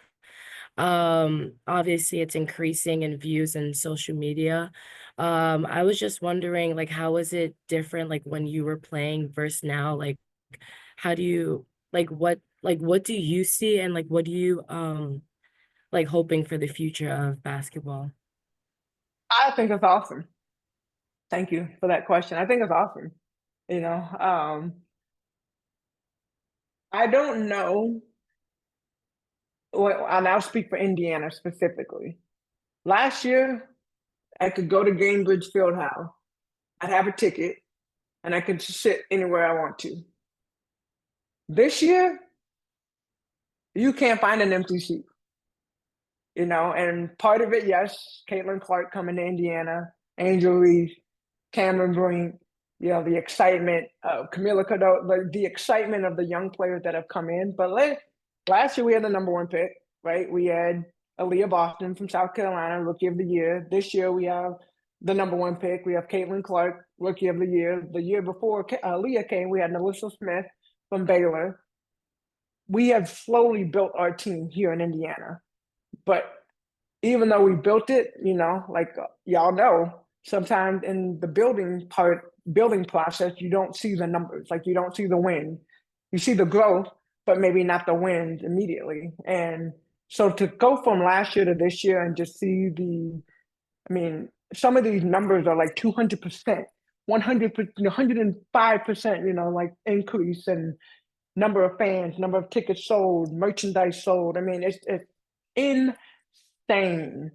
Obviously it's increasing in views and social media. I was just wondering, like, how is it different, like when you were playing versus now? Like, how do you what do you see, and like what do you like hoping for the future of basketball? I think it's awesome. Thank you for that question. I think it's awesome. I don't know. Well, and I'll speak for Indiana specifically. Last year, I could go to Gainbridge Fieldhouse. I'd have a ticket, and I could just sit anywhere I want to. This year, you can't find an empty seat. And part of it, yes, Caitlin Clark coming to Indiana, Angel Reese, Cameron Brink, the excitement of Camila Cadeau, the excitement of the young players that have come in. But last year we had the #1 pick, right? We had Aaliyah Boston from South Carolina, Rookie of the Year. This year we have the #1 pick. We have Caitlin Clark, Rookie of the Year. The year before Aaliyah came, we had Melissa Smith from Baylor. We have slowly built our team here in Indiana. But even though we built it, like y'all know, sometimes in the building process, you don't see the numbers, like you don't see the win. You see the growth, but maybe not the wins immediately. And so to go from last year to this year and just see some of these numbers are like 200%, 100%, 105%, like increase in number of fans, number of tickets sold, merchandise sold. It's insane.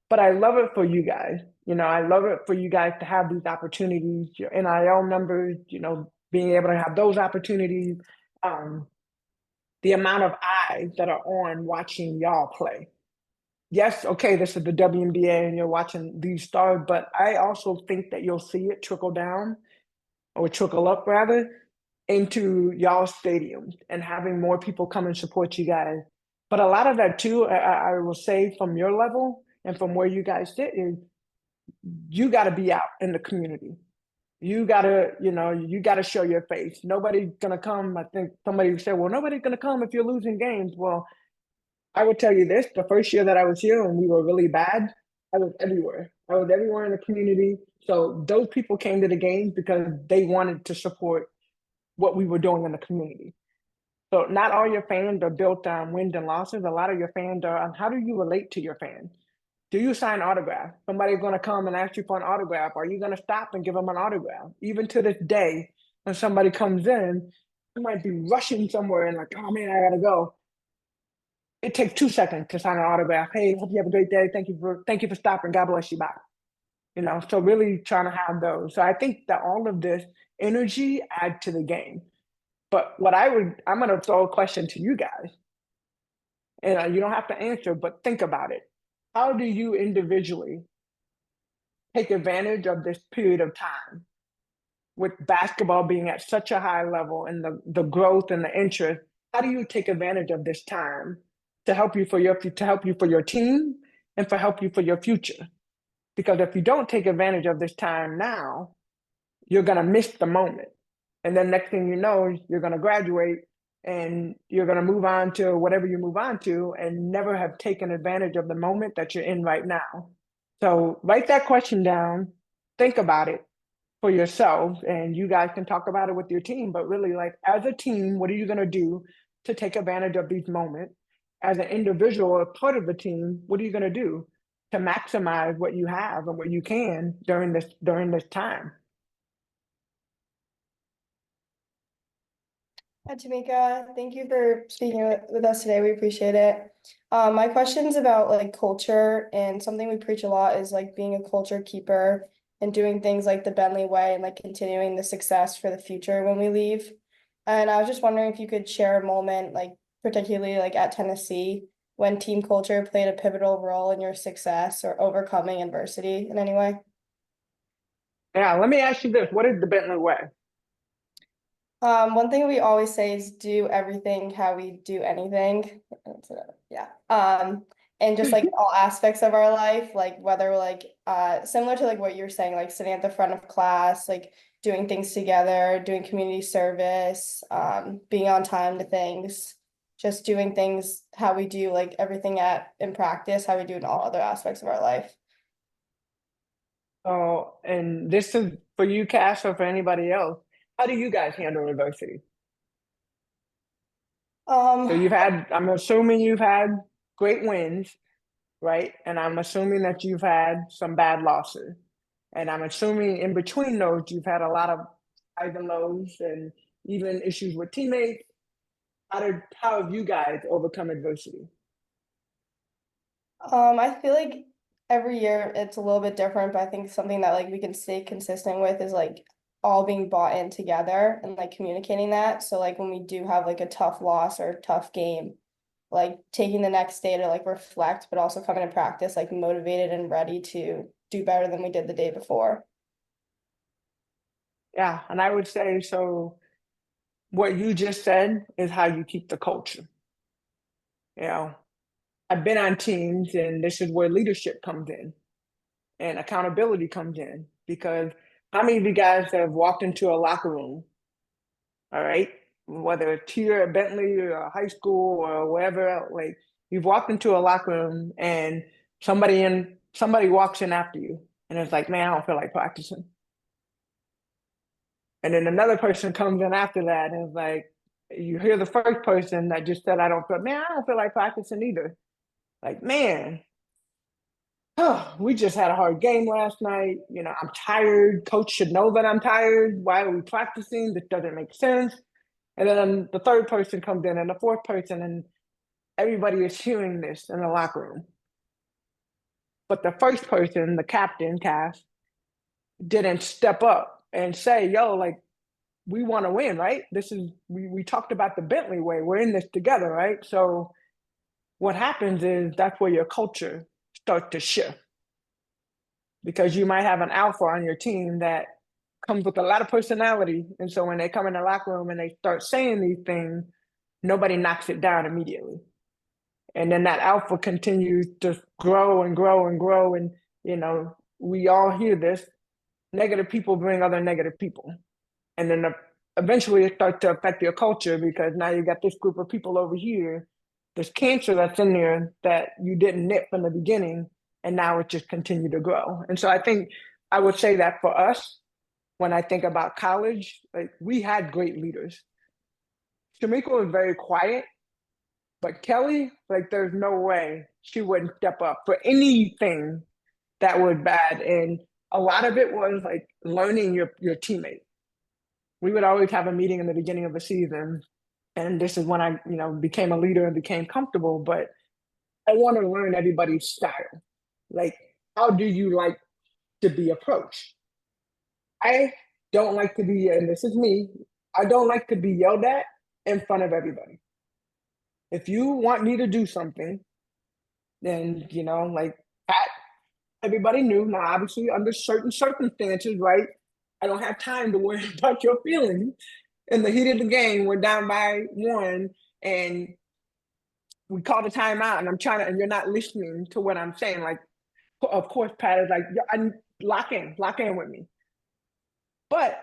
But I love it for you guys. I love it for you guys to have these opportunities, your NIL numbers, being able to have those opportunities, the amount of eyes that are on watching y'all play. Yes, okay, this is the WNBA and you're watching these stars, but I also think that you'll see it trickle down, or trickle up rather, into y'all stadiums and having more people come and support you guys. But a lot of that too, I will say from your level and from where you guys sit, is you got to be out in the community. You gotta show your face. Nobody's gonna come. I think somebody said, well, nobody's gonna come if you're losing games. Well, I would tell you this, the first year that I was here and we were really bad, I was everywhere. I was everywhere in the community. So those people came to the games because they wanted to support what we were doing in the community. So not all your fans are built on wins and losses. A lot of your fans are on how do you relate to your fans? Do you sign autographs? Somebody's going to come and ask you for an autograph. Are you going to stop and give them an autograph? Even to this day, when somebody comes in, you might be rushing somewhere and like, oh man, I gotta go. It takes 2 seconds to sign an autograph. Hey, hope you have a great day. Thank you for stopping. God bless you. Bye. So really trying to have those. So I think that all of this energy add to the game. But I'm going to throw a question to you guys, and you don't have to answer, but think about it. How do you individually take advantage of this period of time with basketball being at such a high level and the growth and the interest? How do you take advantage of this time to help you for your team and help you for your future? Because if you don't take advantage of this time now, you're going to miss the moment. And then next thing you know, you're going to graduate and you're going to move on to whatever you move on to and never have taken advantage of the moment that you're in right now. So write that question down, think about it for yourself, and you guys can talk about it with your team. But really, like, as a team, what are you going to do to take advantage of these moments? As an individual or part of the team, what are you going to do to maximize what you have and what you can during this time? Hi, Tamika. Thank you for speaking with us today. We appreciate it. My question's about like culture, and something we preach a lot is like being a culture keeper and doing things like the Bentley way and like continuing the success for the future when we leave. And I was just wondering if you could share a moment, like particularly like at Tennessee, when team culture played a pivotal role in your success or overcoming adversity in any way. Yeah, let me ask you this. What is the Bentley way? One thing we always say is do everything how we do anything. Yeah. And just like all aspects of our life, like whether we're like similar to like what you're saying, like sitting at the front of class, like doing things together, doing community service, being on time to things, just doing things how we do like everything in practice, how we do in all other aspects of our life. Oh, and this is for you, Cass, or for anybody else. How do you guys handle adversity? So I'm assuming you've had great wins, right? And I'm assuming that you've had some bad losses. And I'm assuming in between those, you've had a lot of highs and lows and even issues with teammates. How have you guys overcome adversity? I feel like every year it's a little bit different, but I think something that like we can stay consistent with is like all being bought in together and like communicating that. So like when we do have like a tough loss or tough game, like taking the next day to like reflect, but also coming to practice like motivated and ready to do better than we did the day before. Yeah, and I would say so. What you just said is how you keep the culture. You know, I've been on teams, and this is where leadership comes in and accountability comes in. Because how many of you guys have walked into a locker room, all right, whether it's here at Bentley or high school or wherever else, like you've walked into a locker room and somebody walks in after you, and it's like, man, I don't feel like practicing. And then another person comes in after that and is like, you hear the first person that just said, I don't feel like practicing either. Like, man, oh, we just had a hard game last night. I'm tired. Coach should know that I'm tired. Why are we practicing? This doesn't make sense. And then the third person comes in and the fourth person, and everybody is hearing this in the locker room. But the first person, the captain, Cass, didn't step up and say, yo, like, we want to win, right? We talked about the Bentley way. We're in this together, right? So what happens is that's where your culture starts to shift, because you might have an alpha on your team that comes with a lot of personality. And so when they come in the locker room and they start saying these things, nobody knocks it down immediately. And then that alpha continues to grow and grow and grow. And, we all hear this: negative people bring other negative people. And then eventually it starts to affect your culture, because now you got this group of people over here, there's cancer that's in there that you didn't nip from the beginning, and now it just continued to grow. And so I think I would say that for us, when I think about college, like, we had great leaders. Tamika was very quiet, but Kelly, like, there's no way she wouldn't step up for anything that was bad. And a lot of it was like learning your teammate. We would always have a meeting in the beginning of the season, and this is when I, became a leader and became comfortable. But I want to learn everybody's style. Like, how do you like to be approached. I don't like to be, and this is me, I don't like to be yelled at in front of everybody. If you want me to do something, then, like Pat, everybody knew. Now, obviously, under certain circumstances, right? I don't have time to worry about your feelings. In the heat of the game, we're down by 1, and we called a timeout, and I'm trying to, and you're not listening to what I'm saying. Like, of course, Pat is like, lock in with me. But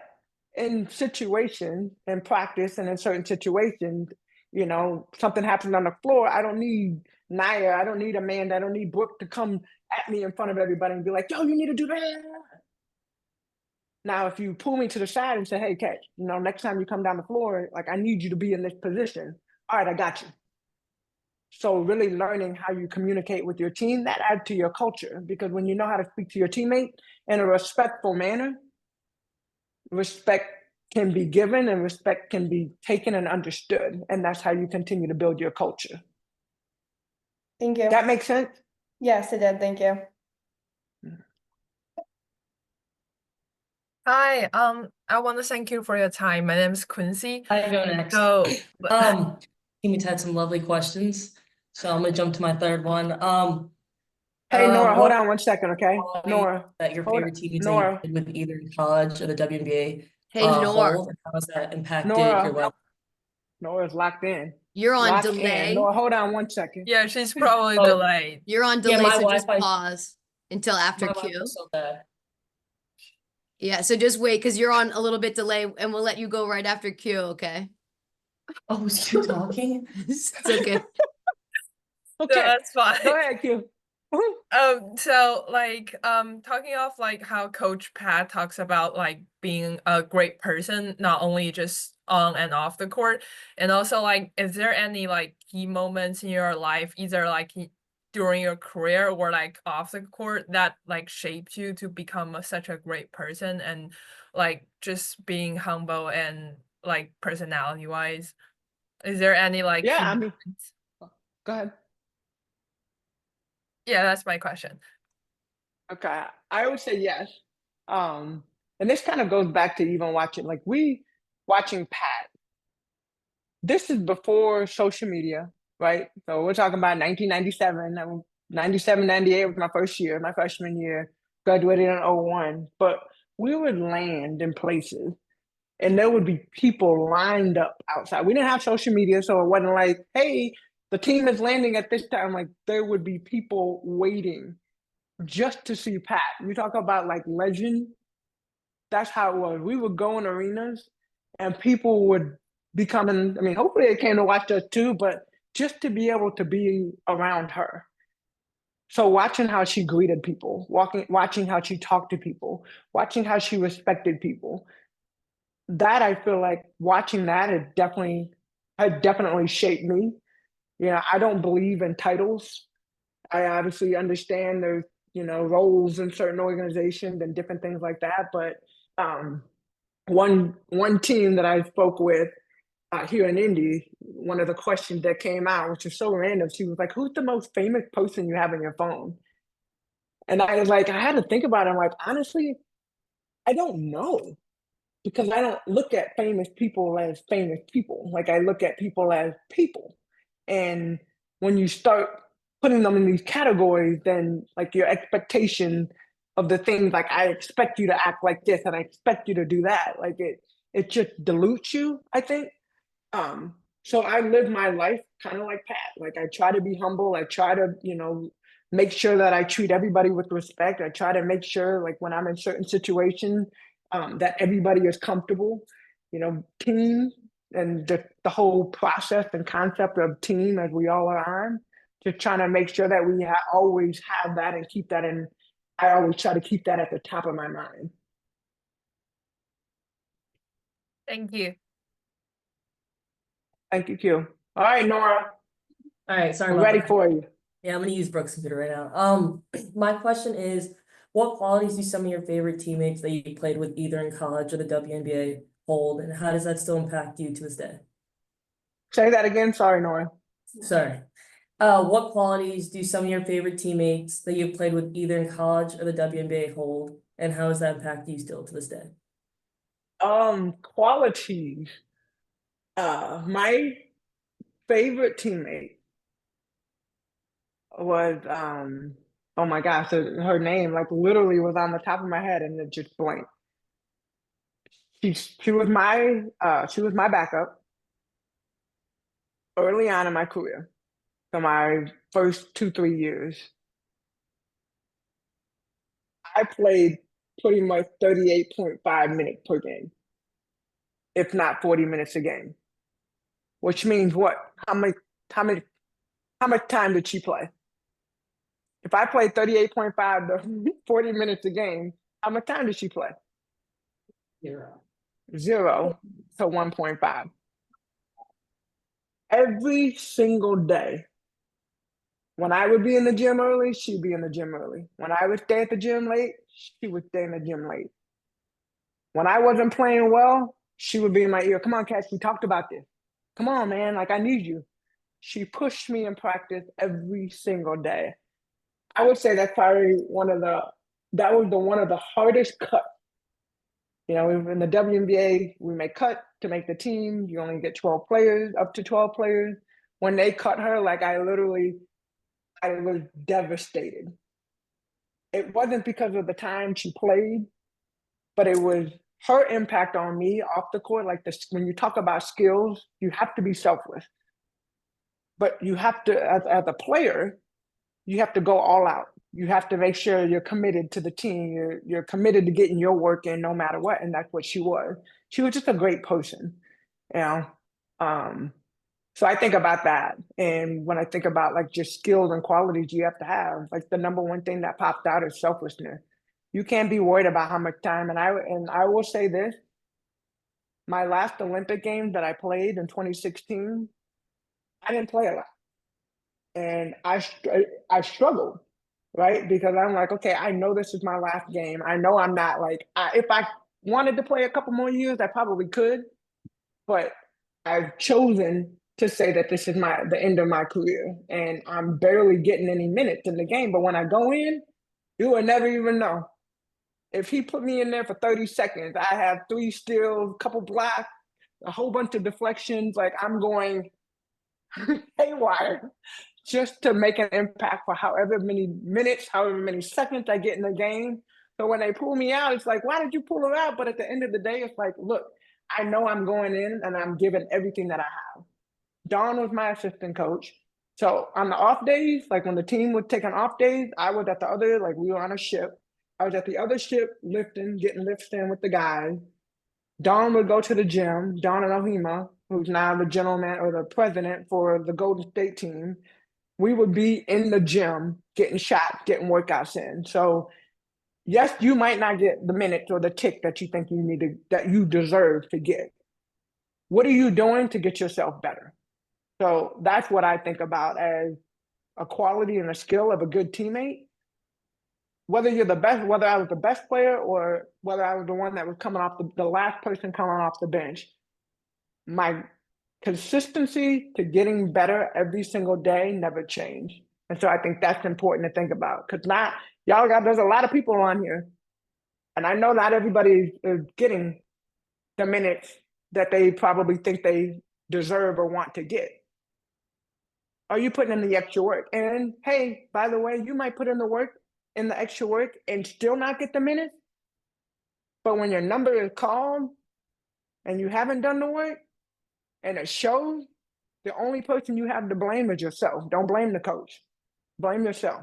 in situations, in practice, and in certain situations, something happens on the floor. I don't need Naya, I don't need Amanda, I don't need Brooke to come at me in front of everybody and be like, yo, you need to do that. Now, if you pull me to the side and say, hey, Kat, next time you come down the floor, like, I need you to be in this position. All right, I got you. So really learning how you communicate with your team, that adds to your culture, because when you know how to speak to your teammate in a respectful manner, respect can be given and respect can be taken and understood. And that's how you continue to build your culture. Thank you. That makes sense? Yes, it did. Thank you. Hi, I want to thank you for your time. My name is Quincy. I go next. So, Teammates had some lovely questions, so I'm gonna jump to my third one. Hey, Nora, hold what on one second, okay? Nora, that your favorite teammates that you Nora, played with either in college or the WNBA Hey, Nora. hold, and how has that impacted your Nora, life? Nora's locked in. You're on Locked delay. in. Nora, hold on one second. yeah, she's probably Oh, delayed. You're on Yeah, delay, my so just Wi-Fi pause until after my Q. Wi-Fi's so bad. Yeah, so just wait because you're on a little bit delay and we'll let you go right after Q, okay? Oh, was you talking? It's okay. So Okay, that's fine. go ahead, Q. So like talking of like how Coach Pat talks about like being a great person, not only just on and off the court, and also like is there any like key moments in your life, either like during your career or like off the court, that like shaped you to become such a great person and like just being humble and like personality wise? Is there any like Yeah, key I mean, moments? go ahead. Yeah, that's my question. Okay, I would say yes. And this kind of goes back to even watching Pat. This is before social media, right? So we're talking about 1997. 97, 98 was my first year, my freshman year, graduated in 01. But we would land in places and there would be people lined up outside. We didn't have social media, so it wasn't like, hey, the team is landing at this time. Like, there would be people waiting just to see Pat. You talk about like legend. That's how it was. We would go in arenas and people would be coming. I mean, hopefully they came to watch us too, but just to be able to be around her. So watching how she greeted people, watching how she talked to people, watching how she respected people, that I feel like watching that had definitely shaped me. I don't believe in titles. I obviously understand there's roles in certain organizations and different things like that. But one team that I spoke with here in Indy, one of the questions that came out, which is so random, she was like, "Who's the most famous person you have on your phone?" And I was like, I had to think about it. I'm like, honestly, I don't know, because I don't look at famous people as famous people. Like, I look at people as people. And when you start putting them in these categories, then like your expectation of the things, like, I expect you to act like this and I expect you to do that, like it just dilutes you, I think. So I live my life kind of like Pat. Like, I try to be humble. I try to, make sure that I treat everybody with respect. I try to make sure, like, when I'm in certain situations, that everybody is comfortable. Team and the whole process and concept of team, as we all are on, just trying to make sure that we always have that and keep that in. I always try to keep that at the top of my mind. Thank you. Thank you, Q. All right, Nora. All right, sorry I'm about ready that. for you. Yeah, I'm gonna use Brooks' computer right now. My question is, what qualities do some of your favorite teammates that you played with either in college or the WNBA hold, and how does that still impact you to this day? Say that again. Sorry, Nora. Sorry. What qualities do some of your favorite teammates that you've played with either in college or the WNBA hold, and how has that impacted you still to this day? Qualities. My favorite teammate was oh my gosh, her name like literally was on the top of my head and it just blanked. She was my backup early on in my career, for my first 2, 3 years. I played pretty much 38.5 minutes per game, if not 40 minutes a game. Which means what? How many how much time did she play? If I played 38.5 to 40 minutes a game, how much time did she play? 0 to 1.5. Every single day. When I would be in the gym early, she'd be in the gym early. When I would stay at the gym late, she would stay in the gym late. When I wasn't playing well, she would be in my ear. Come on, Cash, we talked about this. Come on, man, like I need you. She pushed me in practice every single day. I would say that's probably one of the hardest cuts. You know, in the WNBA, we may cut to make the team. You only get 12 players, up to 12 players. When they cut her, like I was devastated. It wasn't because of the time she played, but it was her impact on me off the court. Like this, when you talk about skills, you have to be selfless, but you have to, as a player, you have to go all out. You have to make sure you're committed to the team. You're committed to getting your work in no matter what, and that's what she was. She was just a great person, you know. So I think about that, and when I think about like just skills and qualities you have to have, like the number one thing that popped out is selflessness. You can't be worried about how much time. And I will say this: my last Olympic Games that I played in 2016, I didn't play a lot, and I struggled, right? Because I'm like, okay, I know this is my last game. I know I'm not like if I wanted to play a couple more years, I probably could, but I've chosen to say that this is the end of my career, and I'm barely getting any minutes in the game. But when I go in, you will never even know. If he put me in there for 30 seconds, I have 3 steals, a couple blocks, a whole bunch of deflections. Like I'm going haywire just to make an impact for however many minutes, however many seconds I get in the game. So when they pull me out, it's like, why did you pull her out? But at the end of the day, it's like, look, I know I'm going in and I'm giving everything that I have. Dawn was my assistant coach. So on the off days, like when the team would take an off days, I was at the other, like we were on a ship. I was at the other ship lifting, getting lifts in with the guys. Dawn would go to the gym. Dawn and Ohima, who's now the general man or the president for the Golden State team, we would be in the gym getting shots, getting workouts in. So yes, you might not get the minutes or the tick that you think you need to, that you deserve to get. What are you doing to get yourself better? So that's what I think about as a quality and a skill of a good teammate. Whether you're the best, whether I was the best player or whether I was the one that was coming off the last person coming off the bench, my consistency to getting better every single day never changed. And so I think that's important to think about because there's a lot of people on here, and I know not everybody is getting the minutes that they probably think they deserve or want to get. Are you putting in the extra work? And hey, by the way, you might put in the extra work and still not get the minutes. But when your number is called and you haven't done the work and it shows, the only person you have to blame is yourself. Don't blame the coach. Blame yourself.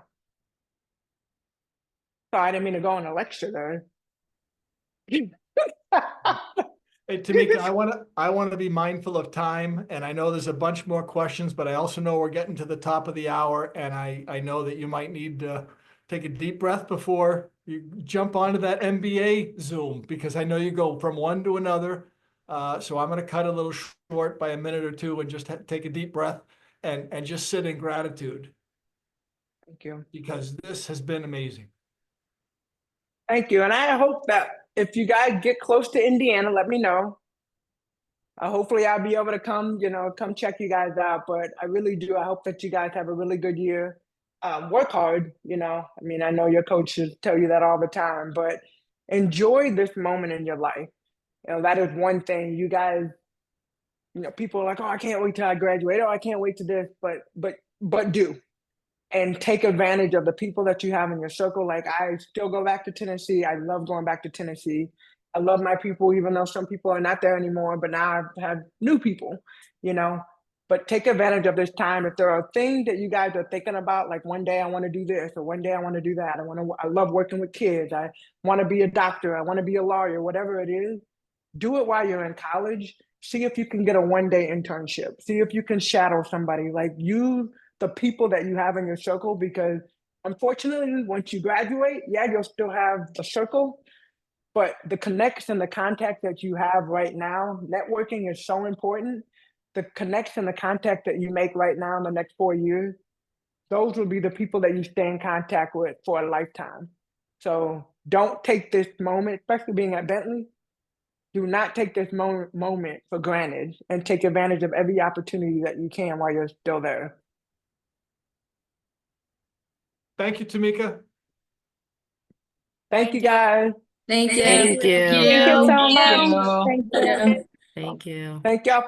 So I didn't mean to go on a lecture there. Hey, Tamika, I want to be mindful of time, and I know there's a bunch more questions, but I also know we're getting to the top of the hour, and I know that you might need to take a deep breath before you jump onto that NBA Zoom, because I know you go from one to another. So I'm going to cut a little short by a minute or two and just take a deep breath and just sit in gratitude. Thank you. Because this has been amazing. Thank you. And I hope that if you guys get close to Indiana, let me know. Hopefully I'll be able to come check you guys out. But I really do. I hope that you guys have a really good year. Work hard, I mean, I know your coaches tell you that all the time, but enjoy this moment in your life. That is one thing you guys, people are like, oh, I can't wait till I graduate. Oh, I can't wait to this, but do. And take advantage of the people that you have in your circle. Like, I still go back to Tennessee. I love going back to Tennessee. I love my people, even though some people are not there anymore, but now I have new people, you know. But take advantage of this time. If there are things that you guys are thinking about, like one day I want to do this, or one day I want to do that. I love working with kids. I want to be a doctor. I want to be a lawyer, whatever it is. Do it while you're in college. See if you can get a one-day internship. See if you can shadow somebody. Like, use the people that you have in your circle, because unfortunately, once you graduate, yeah, you'll still have the circle, but the connects and the contact that you have right now, networking is so important. The connects and the contact that you make right now in the next 4 years, those will be the people that you stay in contact with for a lifetime. So don't take this moment, especially being at Bentley, do not take this moment for granted, and take advantage of every opportunity that you can while you're still there. Thank you, Tamika. Thank you, guys. Thank you. Thank you. Thank you so much. you. Thank you. Thank you. Thank y'all